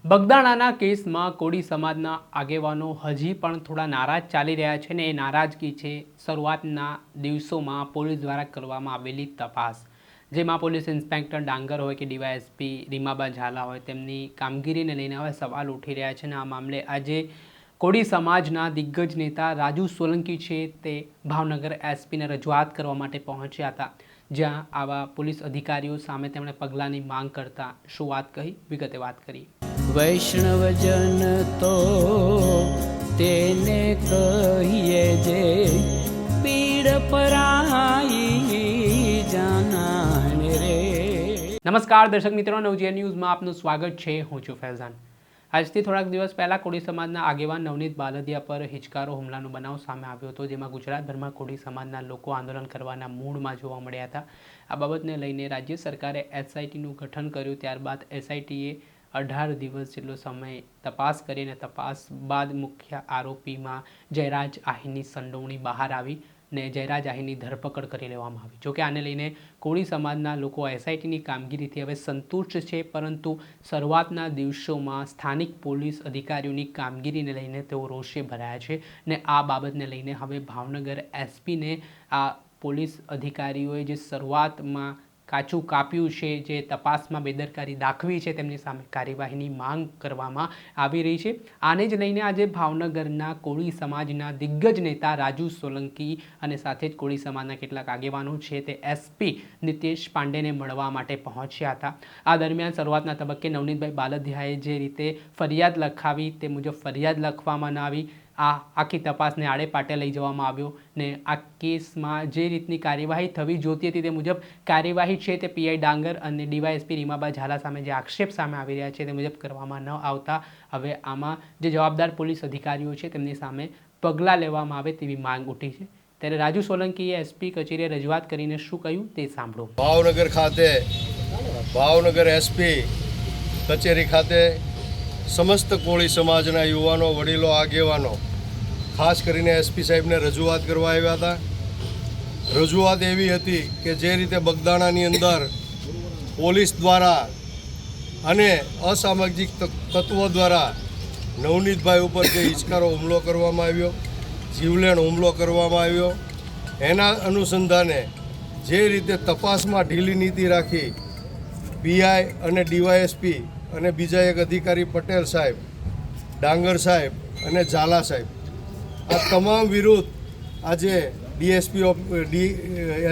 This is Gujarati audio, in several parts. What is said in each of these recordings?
બગદાણાના કેસમાં કોળી સમાજના આગેવાનો હજી પણ થોડા નારાજ ચાલી રહ્યા છે ને એ નારાજગી છે શરૂઆતના દિવસોમાં પોલીસ દ્વારા કરવામાં આવેલી તપાસ, જેમાં પોલીસ ઇન્સ્પેક્ટર ડાંગર હોય કે ડીવાયએસપી રીમાબા ઝાલા હોય તેમની કામગીરીને લઈને હવે સવાલ ઉઠી રહ્યા છે. અને આ મામલે આજે કોળી સમાજના દિગ્ગજ નેતા રાજુ સોલંકી છે તે ભાવનગર એસપીને રજૂઆત કરવા માટે પહોંચ્યા હતા, જ્યાં આવા પોલીસ અધિકારીઓ સામે તેમણે પગલાંની માંગ કરતા શું વાત કહી, વિગતે વાત કરી. વૈષ્ણવજન તો તેને કહીએ જે પીડ પરાઈ જાનાને રે. નમસ્કાર દર્શક મિત્રો, નવજીવન ન્યૂઝમાં આપનું સ્વાગત છે. હું છું ફૈઝાન. આજથી થોડાક દિવસ પહેલાં કોળી સમાજના આગેવાન નવનીત બાલદિયા પર હિચકારો હુમલાનો બનાવ સામે આવ્યો હતો, જેમાં ગુજરાતભરમાં કોળી સમાજના લોકો આંદોલન કરવાના મૂડમાં જોવા મળ્યા હતા. આ બાબતને લઈને રાજ્ય સરકારે એસઆઈટીનું ગઠન કર્યું. ત્યારબાદ એસઆઈટીએ 18 દિવસ જેટલો સમય તપાસ કરીને તપાસ બાદ મુખ્ય આરોપીમાં જયરાજ આહીરની સંડોવણી બહાર આવી ને જયરાજ આહીરની ધરપકડ કરી લેવામાં આવી. જોકે આને લઈને કોળી સમાજના લોકો એસઆઈટીની કામગીરીથી હવે સંતુષ્ટ છે, પરંતુ શરૂઆતના દિવસોમાં સ્થાનિક પોલીસ અધિકારીઓની કામગીરીને લઈને તેઓ રોષે ભરાયા છે ને આ બાબતને લઈને હવે ભાવનગર એસપીને આ પોલીસ અધિકારીઓએ જે શરૂઆતમાં કાચું કાપ્યું છે, જે તપાસમાં બેદરકારી દાખવી છે, તેમની સામે કાર્યવાહીની માંગ કરવામાં આવી રહી છે. આને જ લઈને આજે ભાવનગરના કોળી સમાજના દિગ્ગજ નેતા રાજુ સોલંકી અને સાથે જ કોળી સમાજના કેટલાક આગેવાનો છે તે એસપી નીતેશ પાંડેને મળવા માટે પહોંચ્યા હતા. આ દરમિયાન શરૂઆતના તબક્કે નવનીતભાઈ બાલદિયાએ જે રીતે ફરિયાદ લખાવી તે મુજબ ફરિયાદ લખવામાં ન આવી. આ આખી તપાસને આડે પાટે લઈ જવામાં આવ્યો ને આ કેસમાં જે રીતની કાર્યવાહી થવી જોતી હતી તે મુજબ કાર્યવાહી છે તે પીઆઈ ડાંગર અને ડીવાયએસપી રીમાબા ઝાલા સામે જે આક્ષેપ સામે આવી રહ્યા છે તે મુજબ કરવામાં ન આવતા હવે આમાં જે જવાબદાર પોલીસ અધિકારીઓ છે તેમની સામે પગલાં લેવામાં આવે તેવી માંગ ઉઠી છે. ત્યારે રાજુ સોલંકીએ એસપી કચેરીએ રજૂઆત કરીને શું કહ્યું તે સાંભળો. ભાવનગર ખાતે ભાવનગર એસપી કચેરી ખાતે સમસ્ત કોળી સમાજના યુવાનો, વડીલો, આગેવાનો ખાસ કરીને એસપી સાહેબને રજૂઆત કરવા આવ્યા હતા. રજૂઆત એવી હતી કે જે રીતે બગદાણાની અંદર પોલીસ દ્વારા અને અસામાજિક તત્વો દ્વારા નવનીતભાઈ ઉપર જે હિચકારો હુમલો કરવામાં આવ્યો, જીવલેણ હુમલો કરવામાં આવ્યો, એના અનુસંધાને જે રીતે તપાસમાં ઢીલી નીતિ રાખી પીઆઈ અને ડીવાયએસપી અને બીજા એક અધિકારી પટેલ સાહેબ, ડાંગર સાહેબ અને ઝાલા સાહેબ, આ તમામ વિરુદ્ધ આજે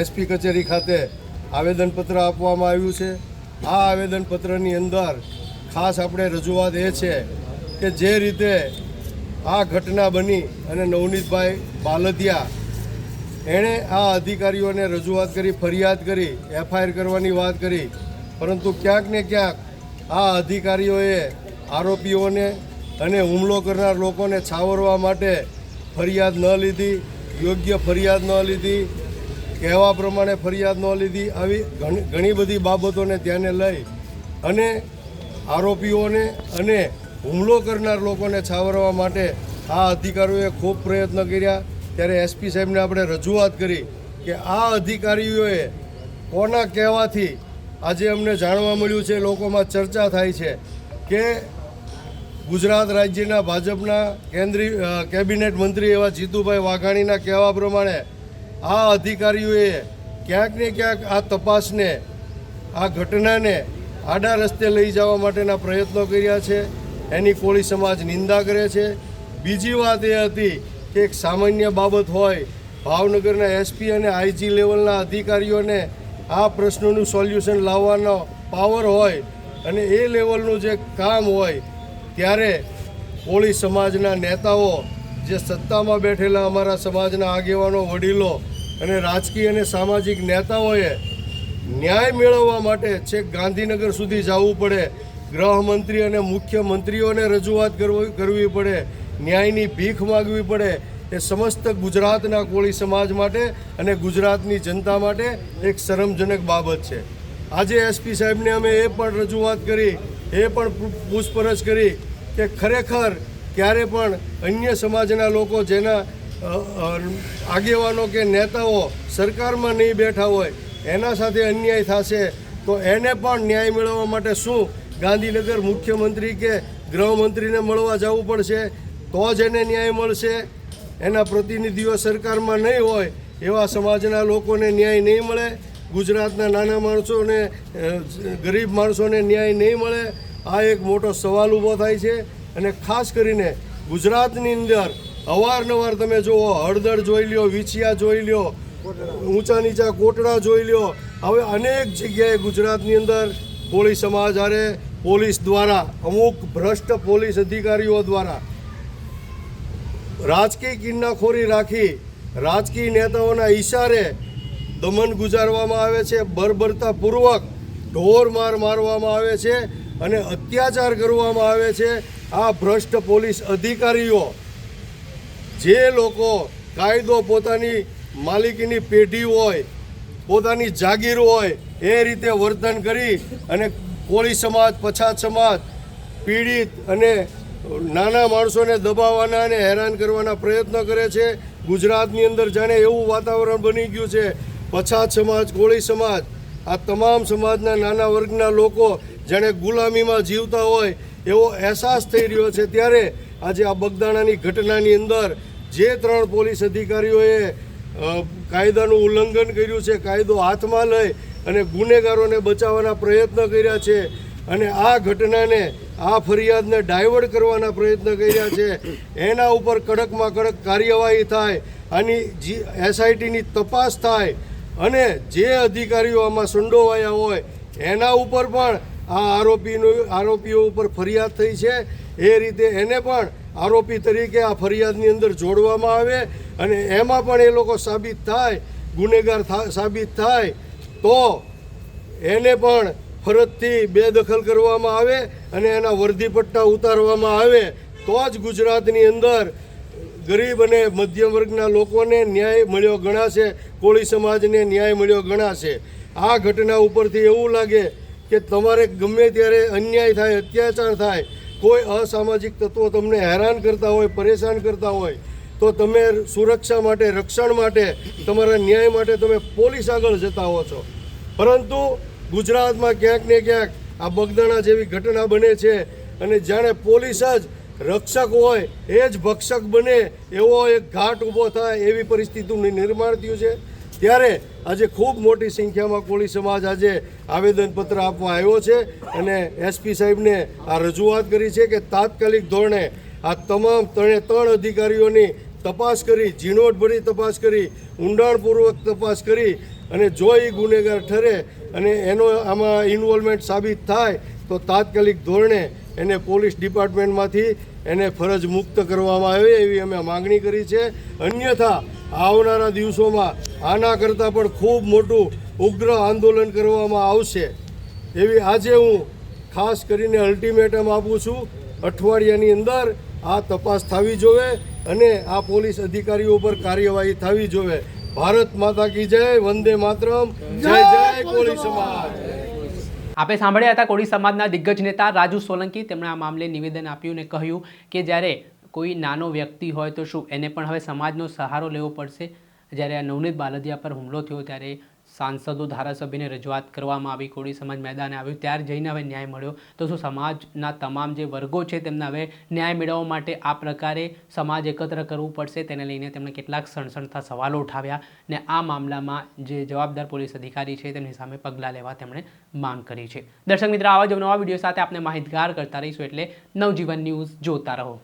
એસપી કચેરી ખાતે આવેદનપત્ર આપવામાં આવ્યું છે. આ આવેદનપત્રની અંદર ખાસ આપણે રજૂઆત એ છે કે જે રીતે આ ઘટના બની અને નવનીતભાઈ બાલદિયા એણે આ અધિકારીઓને રજૂઆત કરી, ફરિયાદ કરી, એફઆઈઆર કરવાની વાત કરી, પરંતુ ક્યાંક ને ક્યાંક આ અધિકારીઓએ આરોપીઓને અને હુમલો કરનાર લોકોને છાવરવા માટે ફરિયાદ ન લીધી, યોગ્ય ફરિયાદ ન લીધી, કહેવા પ્રમાણે ફરિયાદ ન લીધી. આવી ઘણી બધી બાબતોને ધ્યાને લઈ અને આરોપીઓને અને હુમલો કરનાર લોકોને છાવરવા માટે આ અધિકારીઓએ ખૂબ પ્રયત્ન કર્યા. ત્યારે એસપી સાહેબને આપણે રજૂઆત કરી કે આ અધિકારીઓએ કોના કહેવાથી આજે અમને જાણવા મળ્યું છે, લોકોમાં ચર્ચા થાય છે કે ગુજરાત રાજ્યના ભાજપના કેન્દ્રીય કેબિનેટ મંત્રી એવા જીતુભાઈ વાઘાણીના કહેવા પ્રમાણે આ અધિકારીઓએ ક્યાંક ને ક્યાંક આ તપાસને, આ ઘટનાને આડા રસ્તે લઈ જવા માટેના પ્રયત્નો કર્યા છે. એની કોળી સમાજ નિંદા કરે છે. બીજી વાત એ હતી કે એક સામાન્ય બાબત હોય, ભાવનગરના એસપી અને આઈજી લેવલના અધિકારીઓને આ પ્રશ્નોનું સોલ્યુશન લાવવાનો પાવર હોય અને એ લેવલનું જે કામ હોય, ત્યારે કોળી સમાજના નેતાઓ, જે સત્તામાં બેઠેલા અમારા સમાજના આગેવાનો, વડીલો અને રાજકીય અને સામાજિક નેતાઓએ ન્યાય મેળવવા માટે છેક ગાંધીનગર સુધી જવું પડે, ગૃહમંત્રી અને મુખ્યમંત્રીઓને રજૂઆત કરવી પડે, ન્યાયની ભીખ માગવી પડે. એ સમસ્ત ગુજરાતના કોળી સમાજ માટે અને ગુજરાતની જનતા માટે એક શરમજનક બાબત છે. આજે એસપી સાહેબને અમે એ પણ રજૂઆત કરી, એ પણ પૂછપરછ કરી કે ખરેખર ક્યારે પણ અન્ય સમાજના લોકો જેના આગેવાનો કે નેતાઓ સરકારમાં નહીં બેઠા હોય એના સાથે અન્યાય થશે તો એને પણ ન્યાય મેળવવા માટે શું ગાંધીનગર મુખ્યમંત્રી કે ગૃહમંત્રીને મળવા જવું પડશે, તો જ એને ન્યાય મળશે. એના પ્રતિનિધિઓ સરકારમાં નહીં હોય એવા સમાજના લોકોને ન્યાય નહીં મળે. ગુજરાતના નાના માણસોને, ગરીબ માણસોને ન્યાય નહીં મળે. આ એક મોટો સવાલ ઊભો થાય છે. અને ખાસ કરીને ગુજરાતની અંદર અવારનવાર તમે જુઓ, હળદર જોઈ લ્યો, વિછિયા જોઈ લ્યો, ઊંચા નીચા કોટડા જોઈ લ્યો. હવે અનેક જગ્યાએ ગુજરાતની અંદર કોળી સમાજ હારે પોલીસ દ્વારા, અમુક ભ્રષ્ટ પોલીસ અધિકારીઓ દ્વારા રાજકીય કિન્નાખોરી રાખી રાજકીય નેતાઓના ઈશારે દમન ગુજારવામાં આવે છે, બર્બરતાપૂર્વક ઢોર મારવામાં આવે છે અને અત્યાચાર કરવામાં આવે છે. આ ભ્રષ્ટ પોલીસ અધિકારીઓ, જે લોકો કાયદો પોતાની માલિકીની પેઢી હોય, પોતાની જાગીર હોય, એ રીતે વર્તન કરી અને કોળી સમાજ, પછાત સમાજ, પીડિત અને નાના માણસોને દબાવવાના અને હેરાન કરવાના પ્રયત્ન કરે છે. ગુજરાતની અંદર જાણે એવું વાતાવરણ બની ગયું છે, પછાત સમાજ, કોળી સમાજ, આ તમામ સમાજના નાના વર્ગના લોકો જાણે ગુલામીમાં જીવતા હોય એવો અહેસાસ થઈ રહ્યો છે. ત્યારે આજે આ બગદાણાની ઘટનાની અંદર જે 3 પોલીસ અધિકારીઓએ કાયદાનું ઉલ્લંઘન કર્યું છે, કાયદો હાથમાં લઈ અને ગુનેગારોને બચાવવાના પ્રયત્ન કર્યા છે અને આ ઘટનાને, આ ફરિયાદને ડાયવર્ટ કરવાના પ્રયત્ન કર્યા છે, એના ઉપર કડકમાં કડક કાર્યવાહી થાય, આની એસઆઈટીની તપાસ થાય અને જે અધિકારીઓ આમાં સંડોવાયા હોય એના ઉપર પણ આ આરોપીઓ ઉપર ફરિયાદ થઈ છે એ રીતે એને પણ આરોપી તરીકે આ ફરિયાદની અંદર જોડવામાં આવે અને એમાં પણ એ લોકો સાબિત થાય, ગુનેગાર સાબિત થાય તો એને પણ ફરજથી બેદખલ કરવામાં આવે અને એના વર્દીપટ્ટા ઉતારવામાં આવે. તો જ ગુજરાતની અંદર ગરીબ અને મધ્યમ વર્ગના લોકોને ન્યાય મળ્યો ગણાશે, કોળી સમાજને ન્યાય મળ્યો ગણાશે. આ ઘટના ઉપરથી એવું લાગે કે તમારે ગમે ત્યારે અન્યાય થાય, અત્યાચાર થાય, કોઈ અસામાજિક તત્વો તમને હેરાન કરતા હોય, પરેશાન કરતા હોય તો તમે સુરક્ષા માટે, રક્ષણ માટે, તમારા ન્યાય માટે તમે પોલીસ આગળ જતા હો છો. પરંતુ ગુજરાતમાં ક્યાંક ને ક્યાંક આ બગદાણા જેવી ઘટના બને છે અને જાણે પોલીસ જ રક્ષક હોય એ જ ભક્ષક બને એવો એક ઘાટ ઊભો થાય એવી પરિસ્થિતિનું નિર્માણ થયું છે. ત્યારે આજે ખૂબ મોટી સંખ્યામાં કોળી સમાજ આજે આવેદનપત્ર આપવા આવ્યો છે અને એસપી સાહેબને આ રજૂઆત કરી છે કે તાત્કાલિક ધોરણે આ તમામ 3 અધિકારીઓની તપાસ કરી, ઝીણવટભરી તપાસ કરી, ઊંડાણપૂર્વક તપાસ કરી અને જો એ ગુનેગાર ઠરે અને એનો આમાં ઇન્વોલ્વમેન્ટ સાબિત થાય તો તાત્કાલિક ધોરણે એને પોલીસ ડિપાર્ટમેન્ટમાંથી એને ફરજ મુક્ત કરવામાં આવે એવી અમે માગણી કરી છે. અન્યથા આવનારા દિવસોમાં આના કરતાં પણ ખૂબ મોટું ઉગ્ર આંદોલન કરવામાં આવશે એવી આજે હું ખાસ કરીને અલ્ટિમેટમ આપું છું. અઠવાડિયાની અંદર આ તપાસ થવી જોઈએ અને આ પોલીસ અધિકારીઓ પર કાર્યવાહી થવી જોઈએ. ભારત માતા કી જય, વંદે માતરમ, જય જય કોળી સમાજ. આપે સાંભળ્યા હતા કોળી સમાજના દિગ્ગજ નેતા રાજુ સોલંકી. તેમણે આ મામલે નિવેદન આપ્યું અને કહ્યું કે જ્યારે કોઈ નાનો વ્યક્તિ હોય તો શું એને પણ હવે સમાજનો સહારો લેવો પડશે. જ્યારે આ નવનીત બાલદિયા પર હુમલો થયો ત્યારે સાંસદો, ધારાસભ્યને રજૂઆત કરવામાં આવી, કોળી સમાજ મેદાને આવ્યું, ત્યારે જઈને હવે ન્યાય મળ્યો. તો શું સમાજના તમામ જે વર્ગો છે તેમને હવે ન્યાય મેળવવા માટે આ પ્રકારે સમાજ એકત્ર કરવું પડશે? તેને લઈને તેમણે કેટલાક સણસણતા સવાલો ઉઠાવ્યા અને આ મામલામાં જે જવાબદાર પોલીસ અધિકારી છે તેમની સામે પગલાં લેવા તેમણે માંગ કરી છે. દર્શક મિત્ર, આવા જ નવા વિડીયો સાથે આપણે માહિતગાર કરતા રહીશું, એટલે નવજીવન ન્યૂઝ જોતા રહો.